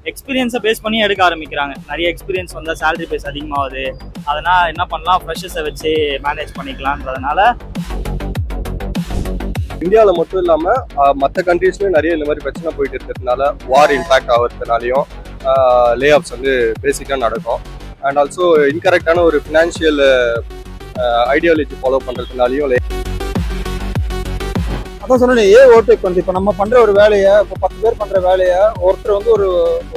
எக்ஸ்பீரியன்ஸை பேஸ் பண்ணி எடுக்க ஆரம்பிக்கிறாங்க. நிறைய எக்ஸ்பீரியன்ஸ் வந்தால் சேலரி பேஸ் அதிகமாகுது. அதனால் என்ன பண்ணலாம், ஃப்ரெஷர்ஸை வச்சு மேனேஜ் பண்ணிக்கலான்றதுனால இந்தியாவில் மட்டும் இல்லாமல் மற்ற கண்ட்ரீஸ்லையும் நிறைய இந்த மாதிரி பிரச்சனை போயிட்டு இருக்கிறதுனால வார் இம்பேக்ட் ஆகிறதுனாலையும் லே ஆஃப்ஸ் வந்து பேசிக்காக நடக்கும். அண்ட் ஆல்சோ இன்கரெக்டான ஒரு ஃபினான்ஷியல் ஐடியாலஜி ஃபாலோ பண்ணுறதுனாலையும் அதான் சொன்னேன், ஓவர்டேக் வந்து இப்போ நம்ம பண்ணுற ஒரு வேலையை, இப்போ 10 பேர் பண்ணுற வேலையை ஒருத்தர் வந்து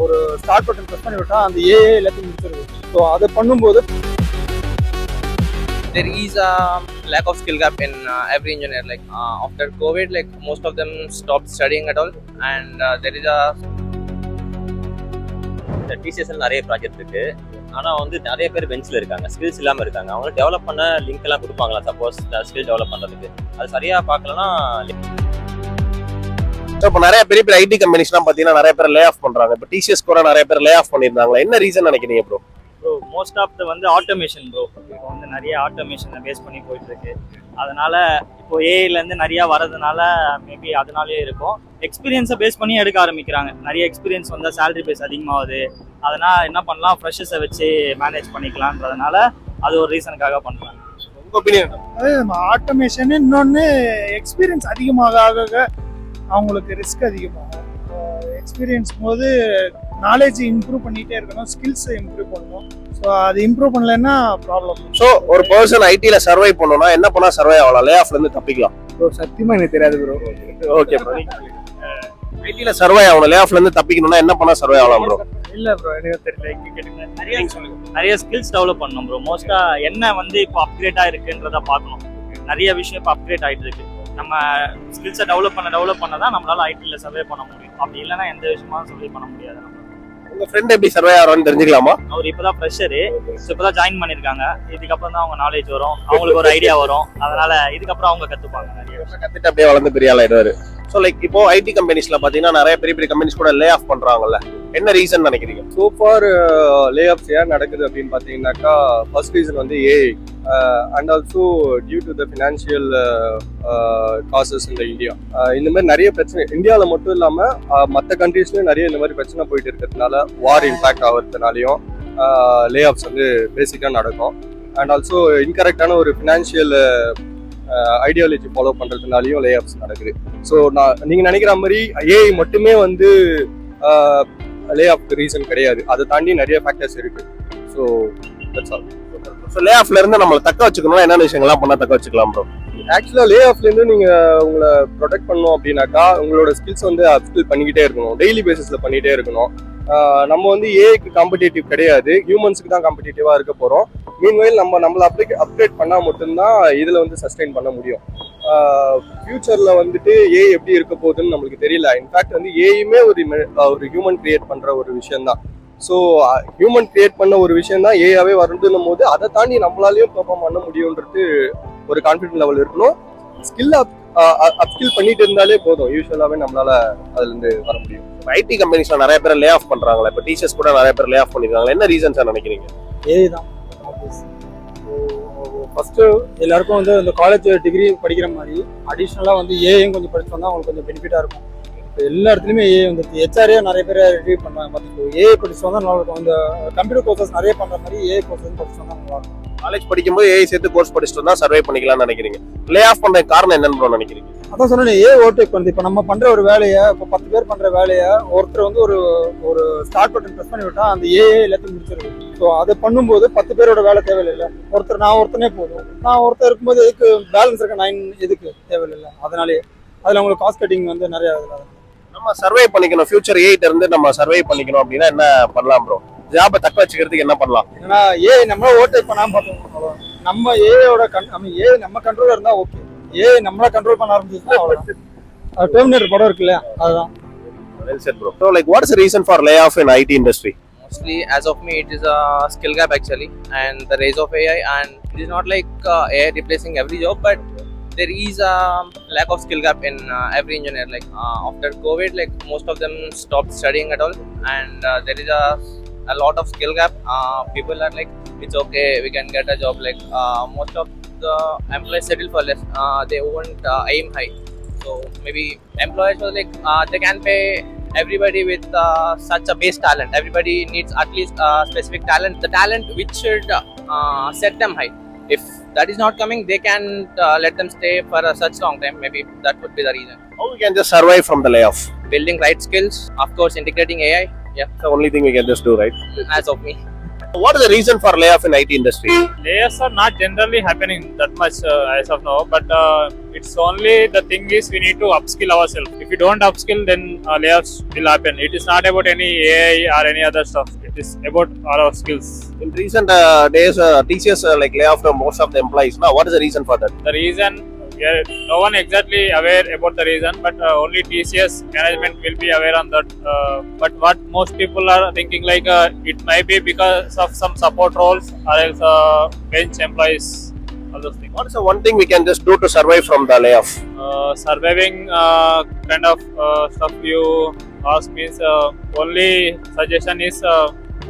ஒரு ஸ்டார்ட் பட்டன் ப்ரெஸ் பண்ணி விட்டால் அந்த எல்லாத்தையும் முடிச்சிருது. ஸோ அதை பண்ணும்போது there is a lack of skill gap in every engineer. Like after COVID, like most of them stopped studying at all, and there is a டிசிஎஸ்ல நிறைய ப்ராஜெக்ட் இருக்கு. ஆனால் வந்து நிறைய பேர் பெஞ்சில் இருக்காங்க, ஸ்கில்ஸ் இல்லாமல் இருக்காங்க. அவங்க டெவலப் பண்ண லிங்க் எல்லாம் கொடுப்பாங்களா, சப்போஸ் ஸ்கில் டெவலப் பண்ணுறதுக்கு அது சரியாக பார்க்கலன்னா. இப்போ நிறைய பெரிய ஐடி கம்பெனிஸ்லாம் பார்த்தீங்கன்னா நிறைய பேர் லே ஆஃப் பண்ணுறாங்க. இப்போ டிசிஎஸ் கூட நிறைய பேர் லே ஆஃப் பண்ணியிருந்தாங்களா, என்ன ரீசன் நினைக்கிறீங்க ப்ரோ? மோஸ்ட் ஆஃப் த வந்து ஆட்டோமேஷன் ப்ரோ. இப்போ வந்து நிறைய ஆட்டோமேஷனை பேஸ் பண்ணி போயிட்டு இருக்கு. அதனால இப்போ ஏஐலேருந்து நிறையா வரதுனால மேபி அதனாலே இருக்கும். எக்ஸ்பீரியன்ஸை பேஸ் பண்ணி எடுக்க ஆரம்பிக்கிறாங்க. நிறைய எக்ஸ்பீரியன்ஸ் வந்தால் சேலரி பேஸ் அதிகமாகுது. அதனால் என்ன பண்ணலாம், ஃப்ரெஷர்ஸை வச்சு மேனேஜ் பண்ணிக்கலான்றதுனால அது ஒரு ரீசனுக்காக பண்ணுறாங்க. உங்கள் ஒப்பீனியன்? நம்ம ஆட்டோமேஷன், இன்னொன்று எக்ஸ்பீரியன்ஸ் அதிகமாக ஆக அவங்களுக்கு ரிஸ்க் அதிகமாகும். எக்ஸ்பீரியன்ஸ் போது நாலேஜ் இம்ப்ரூவ் பண்ணிகிட்டே இருக்கணும், ஸ்கில்ஸை இம்ப்ரூவ் பண்ணணும். ஸோ அது இம்ப்ரூவ் பண்ணலன்னா ப்ராப்ளம். ஸோ ஒரு பர்சன் ஐடியில் சர்வை பண்ணணும்னா என்ன பண்ணால் சர்வை ஆகலாம், லே ஆஃப்லேருந்து தப்பிக்கலாம்? ப்ரோ சத்தியமாக எனக்கு தெரியாது ப்ரோ. ஓகே ப்ரோ, ஐடியில் சர்வை ஆகணும், லே ஆஃப்லேருந்து தப்பிக்கணும்னா என்ன பண்ணால் சர்வை ஆகலாம் ப்ரோ? இல்லை ப்ரோ, எனக்கு தெரியல. இங்கே கேட்டுங்க. நிறைய ஸ்கில்ஸ் டெவலப் பண்ணணும் ப்ரோ. மோஸ்ட்டாக என்ன வந்து இப்போ அப்கிரேட் ஆகிருக்குன்றத பார்க்கணும். நிறைய விஷயம் இப்போ அப்கிரேட் ஆகிட்டு இருக்கு. நம்ம ஸ்கில்ஸை டெவலப் பண்ண தான் நம்மளால ஐடியில் சர்வே பண்ண முடியும். அப்படி இல்லைன்னா எந்த விஷயமாலும் சர்வே பண்ண முடியாது. நம்ம உங்க ஃப்ரெண்ட் எப்படி சர்வே ஆகிறான்னு தெரிஞ்சுக்கலாமா? அவர் இப்போதான் ஃப்ரெஷரு, இப்போதான் ஜாயின் பண்ணியிருக்காங்க. இதுக்கப்புறம் தான் அவங்க நாலேஜ் வரும், அவங்களுக்கு ஒரு ஐடியா வரும். அதனால இதுக்கப்புறம் அவங்க கற்றுப்பாங்க. நிறைய விஷயம் கற்றுட்டு அப்படியே வளர்ந்து பெரிய ஆளாயிடுவாரு. ஸோ லைக் இப்போ ஐடி கம்பெனிஸ்ல பார்த்தீங்கன்னா நிறைய பெரிய கம்பெனிஸ் கூட லே ஆஃப் பண்ணுறாங்கல்ல, என்ன ரீசன் நினைக்கிறீங்க? ஸோ ஃபார் லே ஆஃப்ஸ் ஏன் நடக்குது அப்படின்னு பார்த்தீங்கன்னாக்கா, ஃபர்ஸ்ட் ரீசன் வந்து AI and also due to the financial causes இந்த இந்தியா. இந்த மாதிரி நிறைய பிரச்சனை இந்தியாவில் மட்டும் இல்லாமல் மற்ற கண்ட்ரீஸ்லையும் நிறைய இந்த மாதிரி பிரச்சனை போயிட்டு இருக்கிறதுனால வார் இம்பேக்ட் ஆகிறதுனாலையும் லே ஆஃப்ஸ் வந்து பேசிக்காக நடக்கும். அண்ட் ஆல்சோ இன்கரெக்டான ஒரு ஃபினான்ஷியல் ஐடியாலஜி ஃபாலோ பண்ணுறதுனாலையும் லே ஆஃப்ஸ் நடக்குது. ஸோ நீங்கள் நினைக்கிற மாதிரி ஏஐ மட்டுமே வந்து லே ஆஃப் ரீசன் கிடையாது, அதை தாண்டி நிறைய ஃபேக்டர்ஸ் இருக்கு. So that's all. ஸோ லே ஆஃப்ல இருந்து நம்மளை தக்க வச்சுக்கணும்னா என்னென்ன விஷயங்கள்லாம் பண்ணால் தக்க வச்சுக்கலாம் ப்ரோ? ஆக்சுவலாக லே ஆஃப்லேருந்து நீங்கள் உங்களை ப்ரொடெக்ட் பண்ணணும் அப்படின்னாக்கா உங்களோட ஸ்கில்ஸ் வந்து அப்ஸ்கில் பண்ணிக்கிட்டே இருக்கணும், டெய்லி பேசிஸில் பண்ணிகிட்டே இருக்கணும். நம்ம வந்து ஏஐக்கு காம்படிட்டிவ் கிடையாது, ஹியூமன்ஸுக்கு தான் காம்படிட்டிவாக இருக்க போகிறோம். மீன்வைல் நம்மளை அப்கிரேட் பண்ணால் மட்டும்தான் இதில் வந்து சஸ்டெயின் பண்ண முடியும். ஃபியூச்சரில் வந்துட்டு ஏஐ எப்படி இருக்க போகுதுன்னு நம்மளுக்கு தெரியல. இன்ஃபேக்ட் வந்து ஏஐயுமே ஒரு ஹியூமன் கிரியேட் பண்ணுற ஒரு விஷயம்தான். ஸோ ஹியூமன் கிரியேட் பண்ண ஒரு விஷயம் தான் ஏஐயாவே வருதுன்னும் போது அதை தாண்டி நம்மளாலையும் பெர்ஃபார்ம் பண்ண முடியுன்றது ஒரு கான்ஃபிடன்ட் லெவல் இருக்கணும். ஸ்கில் அப்ஸ்கில் பண்ணிட்டு இருந்தாலே போதும், யூஸ்வலாகவே நம்மளால அதுலேருந்து வர முடியும். ஐடி கம்பெனிஸ்ல நிறைய பேர் லே ஆஃப் பண்றாங்களா, இப்போ டீச்சர்ஸ் கூட நிறைய பேர் லே ஆஃப் பண்ணிருக்காங்க, என்ன ரீசன்ஸ் நினைக்கிறீங்க? ஏஐ தான். ஃபஸ்ட்டு எல்லாருக்கும் வந்து இந்த காலேஜ் டிகிரி படிக்கிற மாதிரி அடிஷ்னலாக வந்து ஏஐயும் கொஞ்சம் படிச்சு வந்தால் அவங்களுக்கு கொஞ்சம் பெனிஃபிட்டாக இருக்கும். இப்போ எல்லா இடத்துலையுமே ஏஐ வந்துருக்கு. ஹெச்ஆரே நிறைய பேர் ரிவ்யூ பண்ணுவாங்க. பார்த்துட்டு ஏஐ படிச்சு வந்தால் நல்லா இருக்கும். இந்த கம்ப்யூட்டர் கோர்சஸ் நிறைய பண்ணுற மாதிரி ஏஐ கோர்சஸ் படிச்சு வந்தால் நல்லா இருக்கும். காலேஜ் படிக்கும்போது ஏஐ சேர்த்து கோர்ஸ் படிச்சுட்டு வந்தா சர்வே பண்ணிக்கலாம்னு நினைக்கிறீங்க. லே ஆஃப் பண்ற காரணம் என்னன்னு நினைக்கிறீங்க? அதான் சொன்னேன், ஓவர்டேக் வந்து இப்போ நம்ம பண்ணுற ஒரு வேலையை, இப்போ 10 பேர் பண்ணுற வேலையை ஒருத்தர் வந்து ஒரு ஸ்டார்ட் பட்டன் ப்ரெஸ் பண்ணி விட்டால் அந்த எல்லாத்தையும் முடிச்சிருக்கு. ஸோ அதை பண்ணும்போது 10 பேரோட வேலை தேவையில்லை. நான் ஒருத்தனே போதும். நான் ஒருத்தர் இருக்கும்போது எதுக்கு பேலன்ஸ் இருக்க 9 எதுக்கு தேவையில்லை. அதனாலே அதில் அவங்களுக்கு காஸ்ட் கட்டிங் வந்து நிறைய. நம்ம சர்வே பண்ணிக்கணும், ஃபியூச்சர் ஏஐட்ட இருந்து நம்ம சர்வே பண்ணிக்கணும் அப்படின்னா என்ன பண்ணலாம் ப்ரோ? ஜாபை தக்க வச்சுக்கிறதுக்கு என்ன பண்ணலாம்? ஏன்னா ஏஐ நம்மள ஓவர்டேக் பண்ணாமல் பார்த்தோம். நம்ம ஏஐயோட ஏஐ நம்ம கண்ட்ரோலில் இருந்தால் ஓகே. ஏஐ நம்மள கண்ட்ரோல் பண்ண ஆரம்பிச்சுன்னா அவ்வளோதான். டெர்மினேட்டர் படம் இருக்கு இல்லையா, அதுதான். Well said bro. So like what is the reason for layoff in IT industry? mostly as of me it is a skill gap actually, and the rise of AI, and it is not like AI replacing every job, but there is a lack of skill gap in every engineer. Like after COVID, like most of them stopped studying at all, and there is a lot of skill gap. People are like, it's okay, we can get a job. Like most of the employees settle for less. They won't aim high. So maybe employers were like they can pay everybody with such a base talent. Everybody needs at least specific talent. The talent which should set them high. If that is not coming, they can't let them stay for such long time. Maybe that would be the reason. How we can just survive from the layoff? Building right skills, of course, integrating AI. Yeah, The only thing we can just do, right? as of me. What is the reason for layoff in IT industry? Layoffs are not generally happening that much as of now, but it's only the thing is we need to upskill ourselves. If we don't upskill, then layoffs will happen. It is not about any AI or any other stuff. It is about our skills. In recent days, TCS like lay off most of the employees. Now, what is the reason for that? The reason, no one exactly aware about the reason, but only TCS management will be aware on that. But what most people are thinking, like it might be because of some support roles or else bench employees, all those things. What is the one thing we can just do to survive from the layoff? Surviving kind of stuff you ask means only suggestion is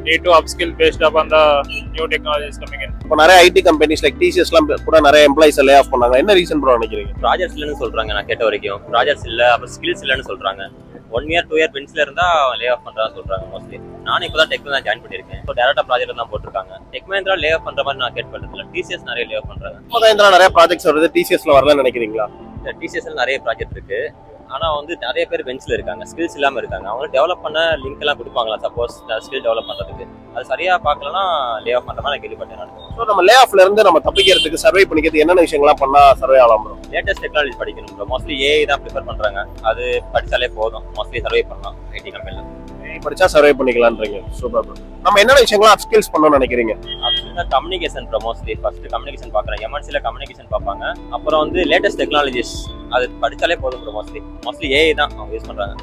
need to upskill based upon the new technologies coming in. இப்போ நிறைய IT companies like டிசிஎஸ்லாம் கூட நிறைய employees lay off பண்ணாங்க. என்ன reason bro நினைக்கிறீங்க? Projects இல்லைன்னு சொல்றாங்க. நான் கேட்ட வரைக்கும் ப்ராஜெக்ட்ஸ் இல்லை, அப்புறம் ஸ்கில்ஸ் இல்லைன்னு சொல்றாங்க. 1 year 2 year பெஞ்சில் இருந்தா லே ஆஃப் பண்றான்னு சொல்றாங்க மோஸ்ட்லி. நானும் இப்போ தான் டெக் தான் ஜாயின் பண்ணியிருக்கேன். இப்போ டேரக்டா ப்ராஜெக்ட் தான் போட்டிருக்காங்க. டெக் மஹிந்திரா லே ஆஃப் பண்ற மாதிரி நான் கேட் பண்ணதில்லை. டிசிஎஸ் நிறைய லே ஆஃப் பண்றாங்க. இப்போ நிறைய ப்ராஜெக்ட்ஸ் வருது, டிசிஎஸ்ல வரலன்னு நினைக்கிறீங்களா? டிசிஎஸ்ல நிறைய ப்ராஜெக்ட் இருக்கு. ஆனா வந்து நிறைய பேர் பெஞ்சில் இருக்காங்க, ஸ்கில்ஸ் இல்லாம இருக்காங்க. அவங்க டெவலப் பண்ண லிங்க் எல்லாம் கொடுப்பாங்களா சப்போஸ் ஸ்கில் டெவலப் பண்றதுக்கு? அது சரியா பார்க்கலன்னா லே ஆஃப் பண்ற மாதிரி நான் கேள்விப்பட்டேன். நான் ஸோ நம்ம லே ஆஃப்ல இருந்து நம்ம தப்பிக்கிறதுக்கு சர்வை பண்ணிக்கிறது என்னென்ன விஷயங்கள்லாம் பண்ணா சர்வை ஆகலாம் ப்ரோ? லேட்டஸ்ட் டெக்னாலஜி படிக்கணும் ப்ரோ. மோஸ்ட்லி ஏஐ தான் ப்ரிஃபர் பண்றாங்க. அது படிச்சாலே போதும், மோஸ்ட்லி சர்வை பண்ணலாம் ஐடி கம்பெனில. படிச்சா சர்வை பண்ணிக்கலாம்ன்றீங்க. Super bro. நம்ம என்னென்ன விஷயங்கள்லாம் அப் ஸ்கில்ஸ் பண்ணணும்னு நினைக்கிறீங்க? அப்படின்னா communication bro. Mostly first communication பார்க்குறேன். எம்என்சில கம்யூனிகேஷன் பார்ப்பாங்க. அப்புறம் வந்து லேட்டஸ்ட் டெக்னாலஜிஸ் அது படிச்சாலே போதும் ப்ரோ. மோஸ்ட்லி ஏஐ தான் அவங்க யூஸ் பண்றாங்க.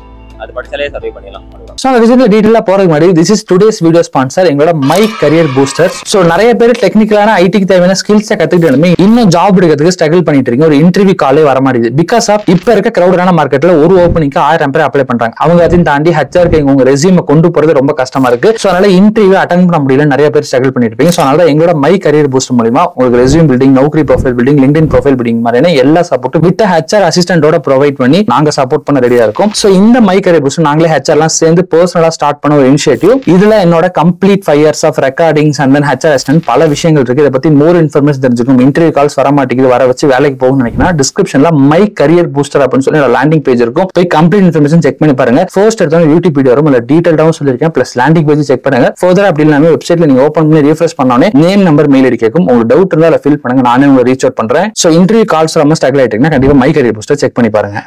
அது படிச்சாலே சர்வை பண்ணிடலாம். ஸோ அந்த விஷயத்துல டீட்டெயிலாக போறதுக்கு முன்னாடி this is today's video sponsor எங்களோட மை கரியர் பூஸ்டர். ஸோ நிறைய பேர் டெக்னிக்கலான ஐடிக்கு தேவையான ஸ்கில்ஸை கத்துக்கிட்டாலுமே இன்னும் ஜாப் எடுக்கிறதுக்கு ஸ்ட்ரகிள் பண்ணிட்டு இருக்கீங்க. ஒரு இன்டர்வியூ காலே வர மாட்டேங்குது. பிகாஸ் ஆஃப் இப்ப இருக்க கிரௌடான மார்க்கெட்ல ஒரு ஓப்பனிங்க்கு 1000 பேர் அப்ளை பண்றாங்க. அவங்க அதையும் தாண்டி ஹெச்ஆர்க்கு உங்க ரெஸ்யூமை கொண்டு போறது ரொம்ப கஷ்டமா இருக்கு. ஸோ அதனால இன்டர்வியூ அட்டன் பண்ண முடியல, நிறைய பேர் ஸ்ட்ரகிள் பண்ணிட்டு இருப்பீங்க. ஸோ அதனால எங்களோட மை கரியர் பூஸ்டர் மூலமா உங்களுக்கு resume building, Naukri profile building, LinkedIn profile building மாதிரியான எல்லா சப்போர்ட்டும் வித் ஹெச்ஆர் அசிஸ்டன்டோட ப்ரொவைட் பண்ணி நாங்க சப்போர்ட் பண்ண ரெடியா இருக்கும். ஸோ இந்த மை கரியர் பூஸ்டர் நாங்களே ஹெச்ஆர்லாம் சேர்ந்து பர்சனலா ஸ்டார்ட் பண்ண ஒரு இனிஷியேட்டிவ். இதுல என்னோட complete 5 years of recordings and then HR assistant பல விஷயங்கள் இருக்கு. இதை பத்தி மோர் இன்ஃபர்மேஷன் தெரிஞ்சுக்கணும், இன்டர்வியூ கால்ஸ் வர மாட்டேங்குது, வர வச்சு வேலைக்கு போகணும்னு நினைக்கிறேன், டிஸ்கிரிப்ஷன்ல மை கரியர் பூஸ்டர் அப்படின்னு சொல்லி லேண்டிங் பேஜ் இருக்கும். போய் கம்ப்ளீட் இன்ஃபர்மேஷன் செக் பண்ணி பாருங்க. ஃபர்ஸ்ட் எடுத்தாலும் யூடியூப் வீடியோ வரும், இல்ல டீடைல்டாவும் சொல்லியிருக்கேன். பிளஸ் லேண்டிங் பேஜ் செக் பண்ணுங்க. ஃபர்தர் அப்படி இல்லாம வெப்சைட்ல நீங்க ஓப்பன் பண்ணி ரீஃப்ரெஷ் பண்ணோன்னே நேம், நம்பர், மெயில் ஐடி கேட்கும். உங்களுக்கு டவுட் இருந்தா அதை ஃபில் பண்ணுங்க, நானே உங்களை ரீச் அவுட் பண்றேன். ஸோ இன்டர்வியூ கால்ஸ் ரொம்ப ஸ்ட்ரகிள் ஆயிட்டீங்கன்னா கண்டிப்பா மை கரியர் பூஸ்டர் செக் பண்ணி பாருங்க.